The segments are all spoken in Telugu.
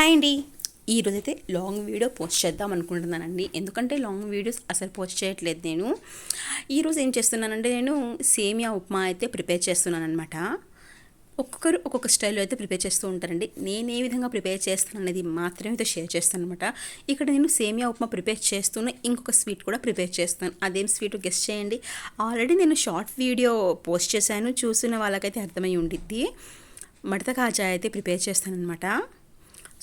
హాయ్ అండి. ఈరోజైతే లాంగ్ వీడియో పోస్ట్ చేద్దాం అనుకుంటున్నానండి. ఎందుకంటే లాంగ్ వీడియోస్ అసలు పోస్ట్ చేయట్లేదు నేను. ఈరోజు ఏం చేస్తున్నానంటే నేను సేమియా ఉప్మా అయితే ప్రిపేర్ చేస్తున్నాను అనమాట. ఒక్కొక్కరు ఒక్కొక్క స్టైల్లో అయితే ప్రిపేర్ చేస్తూ ఉంటారండి. నేను ఏ విధంగా ప్రిపేర్ చేస్తాను అనేది మాత్రమే అయితే షేర్ చేస్తాను అనమాట. ఇక్కడ నేను సేమియా ఉప్మా ప్రిపేర్ చేస్తూనే ఇంకొక స్వీట్ కూడా ప్రిపేర్ చేస్తాను. అదేం స్వీట్ గెస్ట్ చేయండి. ఆల్రెడీ నేను షార్ట్ వీడియో పోస్ట్ చేశాను, చూసిన వాళ్ళకైతే అర్థమై ఉండిద్ది. మడత కాజా అయితే ప్రిపేర్ చేస్తాను అనమాట.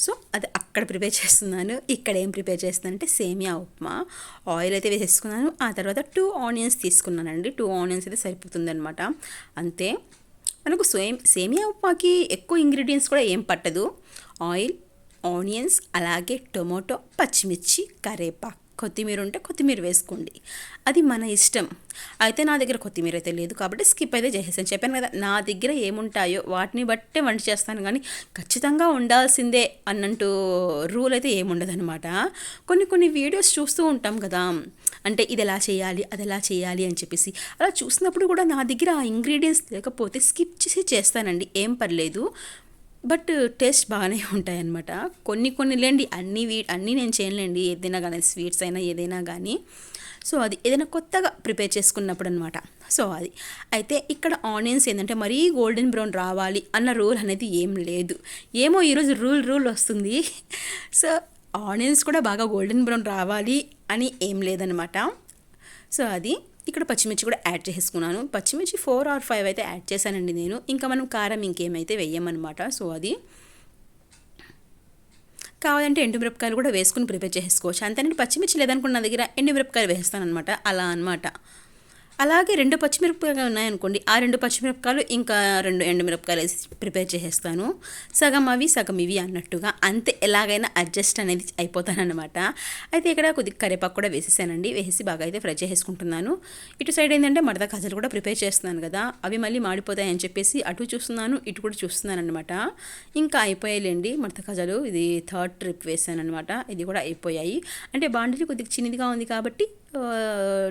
సో అది అక్కడ ప్రిపేర్ చేస్తున్నాను. ఇక్కడ ఏం ప్రిపేర్ చేస్తున్నానంటే సేమియా ఉప్మా. ఆయిల్ అయితే వేసేసుకున్నాను. ఆ తర్వాత 2 ఆనియన్స్ తీసుకున్నానండి. 2 ఆనియన్స్ అయితే సరిపోతుందనమాట. అంతే. మనకు సేమియా ఉప్మాకి ఎక్కువ ఇంగ్రీడియంట్స్ కూడా ఏం పట్టదు. ఆయిల్, ఆనియన్స్, అలాగే టొమాటో, పచ్చిమిర్చి, కరివేపాకు, కొత్తిమీర ఉంటే కొత్తిమీర వేసుకోండి, అది మన ఇష్టం. అయితే నా దగ్గర కొత్తిమీర అయితే లేదు కాబట్టి స్కిప్ అయితే చేసేసాను. చెప్పాను కదా, నా దగ్గర ఏముంటాయో వాటిని బట్టే వంట చేస్తాను, కానీ ఖచ్చితంగా ఉండాల్సిందే అన్నట్టు రూల్ అయితే ఏముండదనమాట. కొన్ని వీడియోస్ చూస్తూ ఉంటాం కదా, అంటే ఇది ఎలా చేయాలి, అది ఎలా చేయాలి అని చెప్పేసి. అలా చూసినప్పుడు కూడా నా దగ్గర ఆ ఇంగ్రీడియంట్స్ లేకపోతే స్కిప్ చేసి చేస్తానండి, ఏం పర్లేదు. బట్ టేస్ట్ బాగానే ఉంటాయన్నమాట. కొన్ని లేండి, అన్నీ నేను చేయలేండి, ఏదైనా కానీ స్వీట్స్ అయినా ఏదైనా కానీ. సో అది ఏదైనా కొత్తగా ప్రిపేర్ చేసుకున్నప్పుడు అనమాట. సో అది అయితే ఇక్కడ ఆనియన్స్ ఏంటంటే మరీ గోల్డెన్ బ్రౌన్ రావాలి అన్న రూల్ అనేది ఏం లేదు. ఏమో ఈరోజు రూల్ వస్తుంది. సో ఆనియన్స్ కూడా బాగా గోల్డెన్ బ్రౌన్ రావాలి అని ఏం లేదనమాట. సో అది ఇక్కడ పచ్చిమిర్చి కూడా యాడ్ చేసుకున్నాను. పచ్చిమిర్చి 4 or 5 అయితే యాడ్ చేశానండి నేను. ఇంకా మనం కారం ఇంకేమైతే వేయమన్నమాట. సో అది కావాలంటే ఎండుమిరపకాయలు కూడా వేసుకుని ప్రిపేర్ చేసుకోవచ్చు. అంతేనండి. పచ్చిమిర్చి లేదనుకున్న నా దగ్గర ఎండుమిరపకాయలు వేస్తాను అనమాట. అలా అనమాట. అలాగే 2 పచ్చిమిరపకాయలు ఉన్నాయనుకోండి, ఆ 2 పచ్చిమిరపకాయలు ఇంకా 2 ఎండుమిరపకాయలు వేసి ప్రిపేర్ చేసేస్తాను. సగం అవి సగం ఇవి అన్నట్టుగా. అంతే, ఎలాగైనా అడ్జస్ట్ అనేది అయిపోతానన్నమాట. అయితే ఇక్కడ కొద్దిగా కరివేపాకు కూడా వేసేసానండి. వేసి బాగా అయితే ఫ్రై చేసుకుంటున్నాను. ఇటు సైడ్ ఏంటంటే మడత కాజాలు కూడా ప్రిపేర్ చేస్తున్నాను కదా, అవి మళ్ళీ మాడిపోతాయని చెప్పేసి అటు చూస్తున్నాను, ఇటు కూడా చూస్తున్నాను అనమాట. ఇంకా అయిపోయాయండి మడత కాజాలు. ఇది 3rd ట్రిప్ వేసాను అనమాట. ఇది కూడా అయిపోయాయి. అంటే బాండిలి కొద్దిగా చిన్నదిగా ఉంది కాబట్టి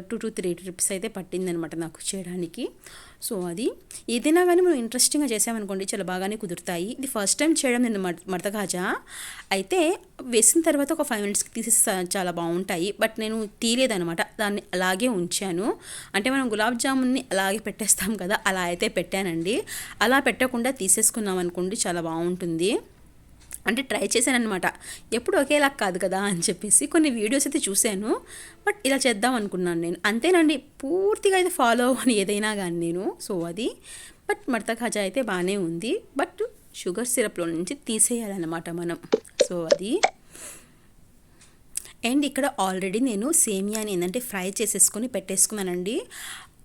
2 to 3 ట్రిప్స్ అయితే పట్టిందనమాట నాకు చేయడానికి. సో అది ఏదైనా కానీ మనం ఇంట్రెస్టింగ్గా చేసామనుకోండి చాలా బాగానే కుదురుతాయి. ఇది ఫస్ట్ టైం చేయడం నేను మడత కాజా. అయితే వేసిన తర్వాత ఒక 5 minutesకి తీసేసి చాలా బాగుంటాయి. బట్ నేను తీయలేదనమాట, దాన్ని అలాగే ఉంచాను. అంటే మనం గులాబ్ జామున్ని అలాగే పెట్టేస్తాం కదా, అలా అయితే పెట్టానండి. అలా పెట్టకుండా తీసేసుకున్నాం అనుకోండి చాలా బాగుంటుంది. అంటే ట్రై చేశాను అనమాట, ఎప్పుడు ఒకేలా కాదు కదా అని చెప్పేసి. కొన్ని వీడియోస్ అయితే చూశాను, బట్ ఇలా చేద్దాం అనుకున్నాను నేను. అంతేనండి, పూర్తిగా అయితే ఫాలో అవ్వను ఏదైనా కానీ నేను. సో అది బట్ మడత కాజా అయితే బాగానే ఉంది. బట్ షుగర్ సిరప్లో నుంచి తీసేయాలన్నమాట మనం. సో అది అండ్ ఇక్కడ ఆల్రెడీ నేను సేమియాని ఏంటంటే ఫ్రై చేసేసుకొని పెట్టేసుకున్నానండి.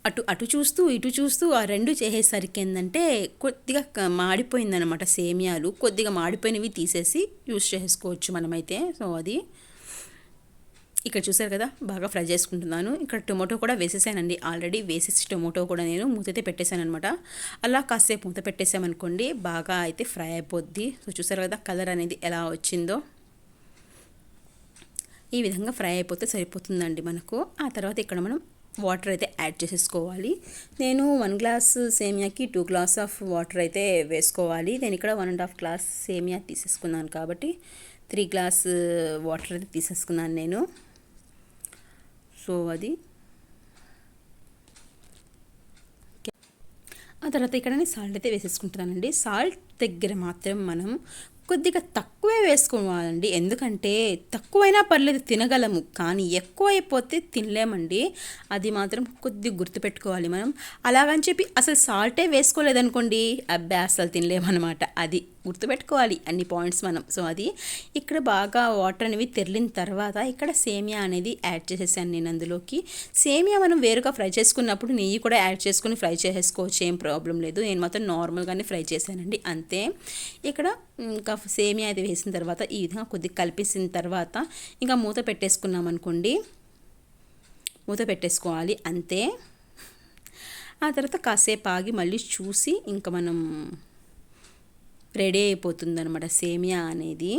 అటు చూస్తూ ఇటు చూస్తూ ఆ 2 చేసేసరికి ఏంటంటే కొద్దిగా మాడిపోయిందనమాట సేమియాలు. కొద్దిగా మాడిపోయినవి తీసేసి యూస్ చేసుకోవచ్చు మనమైతే. సో అది ఇక్కడ చూసారు కదా, బాగా ఫ్రై చేసుకుంటున్నాను. ఇక్కడ టొమాటో కూడా వేసేసానండి ఆల్రెడీ. వేసేసి టొమాటో కూడా నేను మూతైతే పెట్టేశాను అనమాట. అలా కాసేపు మూత పెట్టేసామనుకోండి బాగా అయితే ఫ్రై అయిపోద్ది. సో చూసారు కదా కలర్ అనేది ఎలా వచ్చిందో. ఈ విధంగా ఫ్రై అయిపోతే సరిపోతుందండి మనకు. ఆ తర్వాత ఇక్కడ మనం వాటర్ అయితే యాడ్ చేసేసుకోవాలి. నేను 1 glass సేమియాకి 2 glass ఆఫ్ వాటర్ అయితే వేసుకోవాలి. నేను ఇక్కడ 1.5 glass సేమియా తీసేసుకున్నాను కాబట్టి 3 glass వాటర్ అయితే తీసేసుకున్నాను నేను. సో అది ఆ తర్వాత ఇక్కడ నేను సాల్ట్ అయితే వేసేసుకుంటున్నానండి. సాల్ట్ దగ్గర మాత్రం మనం కొద్దిగా తక్కువే వేసుకోవాలండి. ఎందుకంటే తక్కువైనా పర్లేదు తినగలము, కానీ ఎక్కువ అయిపోతే తినలేమండి. అది మాత్రం కొద్దిగా గుర్తుపెట్టుకోవాలి మనం. అలాగని చెప్పి అసలు సాల్టే వేసుకోలేదనుకోండి, అబ్బా అసలు తినలేమన్నమాట. అది గుర్తుపెట్టుకోవాలి అన్ని పాయింట్స్ మనం. సో అది ఇక్కడ బాగా వాటర్ అనేవి తెరిలిన తర్వాత ఇక్కడ సేమియా అనేది యాడ్ చేసేసాను నేను అందులోకి. సేమియా మనం వేరుగా ఫ్రై చేసుకున్నప్పుడు నెయ్యి కూడా యాడ్ చేసుకుని ఫ్రై చేసేసుకోవచ్చు, ఏం ప్రాబ్లం లేదు. నేను మాత్రం నార్మల్గానే ఫ్రై చేశానండి అంతే. ఇక్కడ ఇంకా సేమియా అయితే వేసిన తర్వాత ఈ విధంగా కొద్దిగా కలిపేసిన తర్వాత ఇంకా మూత పెట్టేసుకున్నాం అనుకోండి, మూత పెట్టేసుకోవాలి అంతే. ఆ తర్వాత కాసేపు ఆగి మళ్ళీ చూసి ఇంకా మనం రెడీ అయిపోతుందన్నమాట సేమియా అనేది.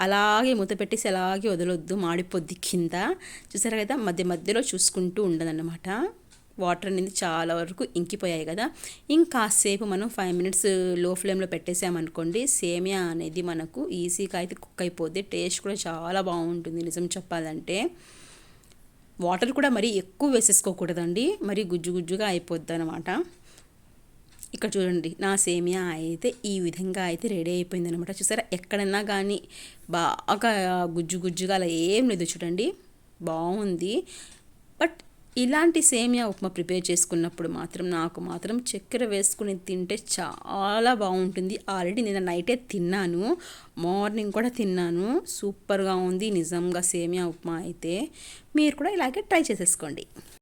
అలాగే మూత పెట్టేసి అలాగే వదలొద్దు, మాడిపోద్ది కింద. చూసారు కదా, మధ్యలో చూసుకుంటూ ఉండదన్నమాట. వాటర్ అనేది చాలా వరకు ఇంకిపోయాయి కదా. ఇంకాసేపు మనం 5 మినిట్స్ లో ఫ్లేమ్లో పెట్టేసామనుకోండి, సేమియా అనేది మనకు ఈజీగా అయితే కుక్ అయిపోద్ది. టేస్ట్ కూడా చాలా బాగుంటుంది నిజం చెప్పాలంటే. వాటర్ కూడా మరీ ఎక్కువ వేసేసుకోకూడదండి, మరీ గుజ్జు గుజ్జుగా అయిపోద్ది అనమాట. ఇక్కడ చూడండి, నా సేమియా అయితే ఈ విధంగా అయితే రెడీ అయిపోయింది అనమాట. చూసారా, ఎక్కడన్నా కానీ బాగా గుజ్జు గుజ్జుగా అలా ఏం లేదు చూడండి, బాగుంది. బట్ ఇలాంటి సేమియా ఉప్మా ప్రిపేర్ చేసుకున్నప్పుడు మాత్రం నాకు మాత్రం చక్కెర వేసుకుని తింటే చాలా బాగుంటుంది. ఆల్రెడీ నేను నైటే తిన్నాను, మార్నింగ్ కూడా తిన్నాను. సూపర్గా ఉంది నిజంగా సేమియా ఉప్మా అయితే. మీరు కూడా ఇలాగే ట్రై చేసేసుకోండి.